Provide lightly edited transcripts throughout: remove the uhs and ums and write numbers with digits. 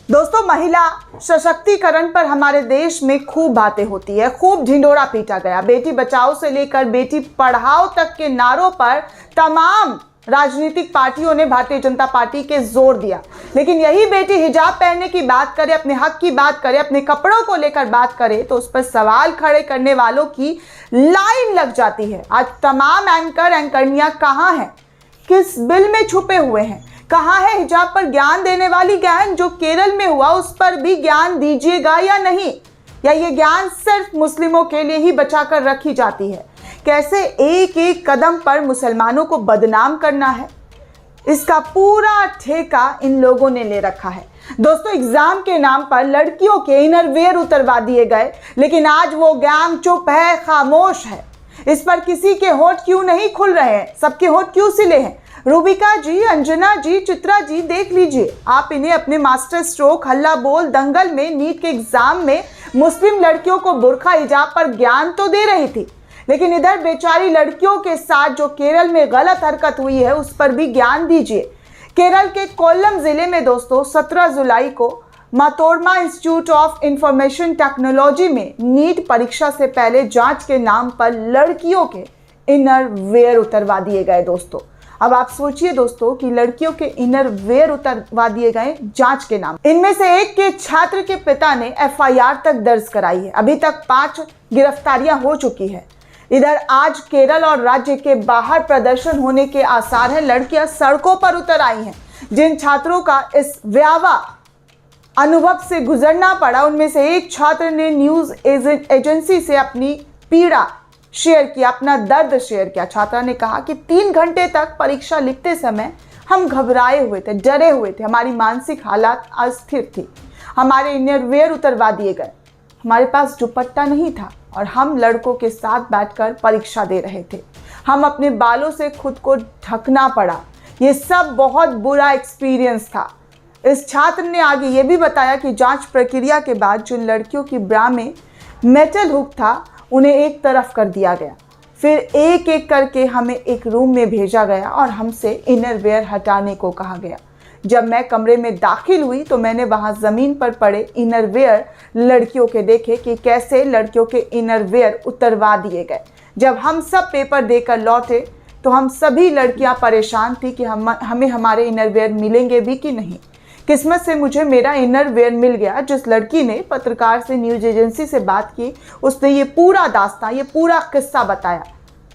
दोस्तों, महिला सशक्तिकरण पर हमारे देश में खूब बातें होती है, खूब ढिंढोरा पीटा गया। बेटी बचाओ से लेकर बेटी पढ़ाओ तक के नारों पर तमाम राजनीतिक पार्टियों ने भारतीय जनता पार्टी के जोर दिया। लेकिन यही बेटी हिजाब पहनने की बात करे, अपने हक की बात करे, अपने कपड़ों को लेकर बात करे तो उस पर सवाल खड़े करने वालों की लाइन लग जाती है। आज तमाम एंकरनियां कहां हैं, किस बिल में छुपे हुए हैं, कहां है हिजाब पर ज्ञान देने वाली ज्ञान जो केरल में हुआ, उस पर भी ज्ञान दीजिएगा या नहीं, या ये ज्ञान सिर्फ मुस्लिमों के लिए ही बचाकर रखी जाती है। कैसे एक एक कदम पर मुसलमानों को बदनाम करना है, इसका पूरा ठेका इन लोगों ने ले रखा है। दोस्तों, एग्जाम के नाम पर लड़कियों के इनरवियर उतरवा दिए गए, लेकिन आज वो गैंग चुप है, खामोश है। इस पर किसी के होठ क्यों नहीं खुल रहे हैं, सबके होठ क्यों सिले हैं? रूबिका जी, अंजना जी, चित्रा जी, देख लीजिए, आप इन्हें अपने मास्टर स्ट्रोक, हल्ला बोल, दंगल में, नीट के एग्जाम में मुस्लिम लड़कियों को बुर्का हिजाब पर ज्ञान तो दे रही थी, लेकिन इधर बेचारी लड़कियों के साथ जो केरल में गलत हरकत हुई है उस पर भी ज्ञान दीजिए। केरल के कोल्लम जिले में दोस्तों 17 जुलाई को मातोरमा इंस्टीट्यूट ऑफ इंफॉर्मेशन टेक्नोलॉजी में नीट परीक्षा से पहले जांच के नाम पर लड़कियों के इनर वेयर उतरवा दिए गए। दोस्तों, अब आप सोचिए दोस्तों कि लड़कियों के इनर वेयर उतरवा दिए गए जांच के नाम। इनमें से एक के छात्र के पिता ने एफआईआर तक दर्ज कराई है। अभी तक 5 गिरफ्तारियां हो चुकी है। इधर आज केरल और राज्य के बाहर प्रदर्शन होने के आसार हैं। लड़कियां सड़कों पर उतर आई हैं। जिन छात्रों का इस भयावह अनुभव से गुजरना पड़ा, उनमें से एक छात्र ने न्यूज एजेंसी से अपनी पीड़ा शेयर किया, अपना दर्द शेयर किया। छात्रा ने कहा कि 3 घंटे तक परीक्षा लिखते समय हम घबराए हुए थे, डरे हुए थे, हमारी मानसिक हालत अस्थिर थी, हमारे इनरवियर उतरवा दिए गए, हमारे पास दुपट्टा नहीं था और हम लड़कों के साथ बैठकर परीक्षा दे रहे थे, हम अपने बालों से खुद को ढकना पड़ा, ये सब बहुत बुरा एक्सपीरियंस था। इस छात्र ने आगे ये भी बताया कि जांच प्रक्रिया के बाद जिन लड़कियों की ब्रा में मेटल हुक था उन्हें एक तरफ कर दिया गया, फिर एक एक करके हमें एक रूम में भेजा गया और हमसे इनरवियर हटाने को कहा गया। जब मैं कमरे में दाखिल हुई तो मैंने वहां ज़मीन पर पड़े इनरवियर लड़कियों के देखे कि कैसे लड़कियों के इनरवियर उतरवा दिए गए। जब हम सब पेपर देकर लौटे तो हम सभी लड़कियां परेशान थी कि हमें हमारे इनरवियर मिलेंगे भी कि नहीं। किस्मत से मुझे मेरा इनरवियर मिल गया। जिस लड़की ने पत्रकार से, न्यूज एजेंसी से बात की, उसने ये पूरा दास्तां, ये पूरा किस्सा बताया।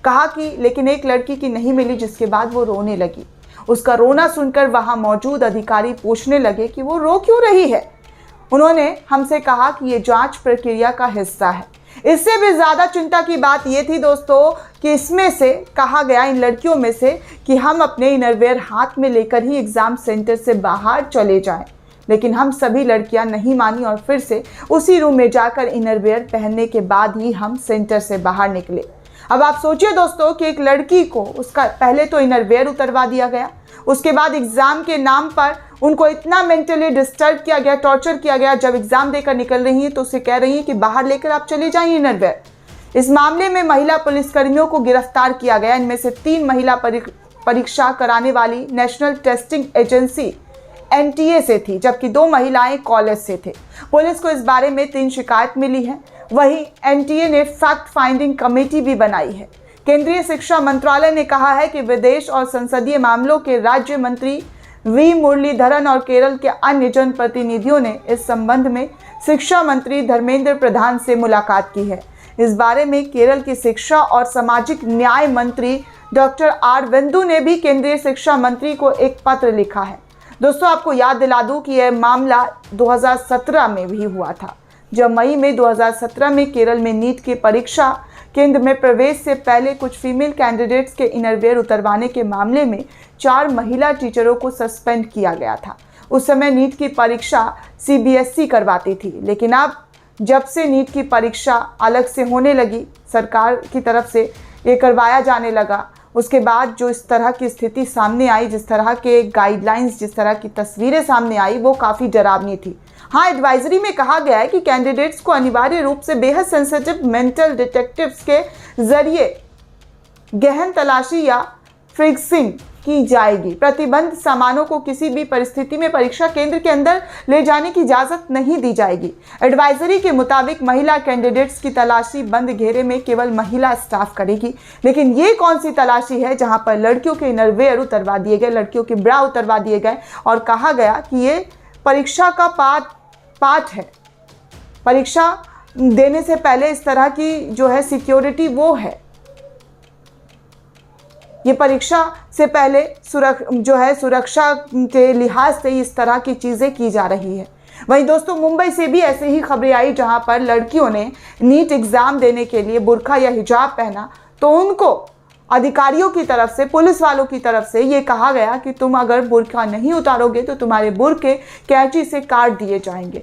कहा कि लेकिन एक लड़की की नहीं मिली, जिसके बाद वो रोने लगी। उसका रोना सुनकर वहां मौजूद अधिकारी पूछने लगे कि वो रो क्यों रही है। उन्होंने हमसे कहा कि ये जांच प्रक्रिया का हिस्सा है। इससे भी ज़्यादा चिंता की बात ये थी दोस्तों कि इसमें से कहा गया, इन लड़कियों में से, कि हम अपने इनरवियर हाथ में लेकर ही एग्ज़ाम सेंटर से बाहर चले जाएं। लेकिन हम सभी लड़कियां नहीं मानी और फिर से उसी रूम में जाकर इनरवियर पहनने के बाद ही हम सेंटर से बाहर निकले। अब आप सोचिए दोस्तों कि एक लड़की को उसका पहले तो इनरवियर उतरवा दिया गया, उसके बाद एग्ज़ाम के नाम पर उनको इतना मेंटली डिस्टर्ब किया गया, टॉर्चर किया गया। जब एग्ज़ाम देकर निकल रही हैं तो उसे कह रही हैं कि बाहर लेकर आप चले जाइए इनरवियर। इस मामले में महिला पुलिसकर्मियों को गिरफ्तार किया गया। इनमें से 3 महिला परीक्षा कराने वाली नेशनल टेस्टिंग एजेंसी NTA से थी, जबकि 2 महिलाएं कॉलेज से थे। पुलिस को इस बारे में 3 शिकायत मिली है। वहीं NTA ने फैक्ट फाइंडिंग कमेटी भी बनाई है। केंद्रीय शिक्षा मंत्रालय ने कहा है कि विदेश और संसदीय मामलों के राज्य मंत्री वी मुरलीधरन और केरल के अन्य जनप्रतिनिधियों ने इस संबंध में शिक्षा मंत्री धर्मेंद्र प्रधान से मुलाकात की है। इस बारे में केरल की शिक्षा और सामाजिक न्याय मंत्री डॉक्टर R बिंदु ने भी केंद्रीय शिक्षा मंत्री को एक पत्र लिखा है। दोस्तों, आपको याद दिला दूं कि यह मामला 2017 में भी हुआ था, जब मई में 2017 में केरल में नीट की परीक्षा केंद्र में प्रवेश से पहले कुछ फीमेल कैंडिडेट्स के इनरवियर उतरवाने के मामले में 4 महिला टीचरों को सस्पेंड किया गया था। उस समय नीट की परीक्षा CBSE करवाती थी, लेकिन अब जब से नीट की परीक्षा अलग से होने लगी, सरकार की तरफ से ये करवाया जाने लगा, उसके बाद जो इस तरह की स्थिति सामने आई, जिस तरह के गाइडलाइंस, जिस तरह की तस्वीरें सामने आई, वो काफ़ी डरावनी थी। हाँ, एडवाइजरी में कहा गया है कि कैंडिडेट्स को अनिवार्य रूप से बेहद सेंसिटिव मेंटल डिटेक्टिव्स के जरिए गहन तलाशी या फ्रिक्सिंग की जाएगी। प्रतिबंध सामानों को किसी भी परिस्थिति में परीक्षा केंद्र के अंदर ले जाने की इजाजत नहीं दी जाएगी। एडवाइजरी के मुताबिक महिला कैंडिडेट्स की तलाशी बंद घेरे में केवल महिला स्टाफ करेगी। लेकिन ये कौन सी तलाशी है जहां पर लड़कियों के इनरवेयर उतरवा दिए गए, लड़कियों के ब्रा उतरवा दिए गए और कहा गया कि ये परीक्षा का पाठ है। परीक्षा देने से पहले इस तरह की जो है सिक्योरिटी वो है। ये परीक्षा से पहले सुरक्षा के लिहाज से इस तरह की चीज़ें की जा रही है। वहीं दोस्तों मुंबई से भी ऐसे ही खबरें आई जहां पर लड़कियों ने नीट एग्ज़ाम देने के लिए बुर्का या हिजाब पहना तो उनको अधिकारियों की तरफ से, पुलिस वालों की तरफ से ये कहा गया कि तुम अगर बुर्का नहीं उतारोगे तो तुम्हारे बुर्के कैंची से काट दिए जाएंगे,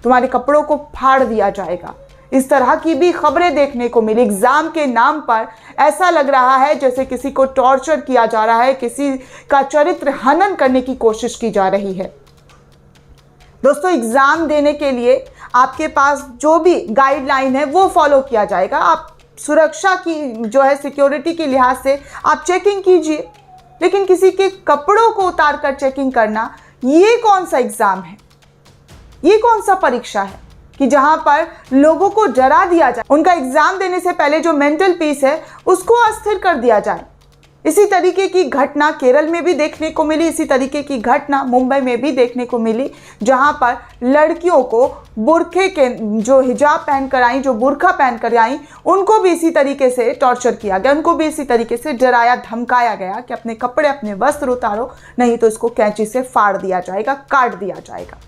तुम्हारे कपड़ों को फाड़ दिया जाएगा। इस तरह की भी खबरें देखने को मिली। एग्जाम के नाम पर ऐसा लग रहा है जैसे किसी को टॉर्चर किया जा रहा है, किसी का चरित्र हनन करने की कोशिश की जा रही है। दोस्तों एग्जाम देने के लिए आपके पास जो भी गाइडलाइन है वो फॉलो किया जाएगा। आप सुरक्षा की जो है सिक्योरिटी के लिहाज से आप चेकिंग कीजिए, लेकिन किसी के कपड़ों को उतार कर चेकिंग करना, ये कौन सा एग्जाम है, ये कौन सा परीक्षा है कि जहां पर लोगों को डरा दिया जाए, उनका एग्जाम देने से पहले जो मेंटल पीस है उसको अस्थिर कर दिया जाए। इसी तरीके की घटना केरल में भी देखने को मिली, इसी तरीके की घटना मुंबई में भी देखने को मिली, जहां पर लड़कियों को बुरखे के जो हिजाब पहन कर आई, जो बुरखा पहन कर आई, उनको भी इसी तरीके से टॉर्चर किया गया, उनको भी इसी तरीके से डराया धमकाया गया कि अपने कपड़े, अपने वस्त्र उतारो, नहीं तो इसको कैंची से फाड़ दिया जाएगा, काट दिया जाएगा।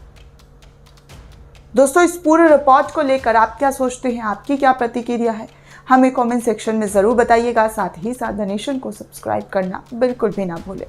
दोस्तों इस पूरे रिपोर्ट को लेकर आप क्या सोचते हैं, आपकी क्या प्रतिक्रिया है, हमें कमेंट सेक्शन में ज़रूर बताइएगा। साथ ही साथ द नेशन को सब्सक्राइब करना बिल्कुल भी ना भूलें।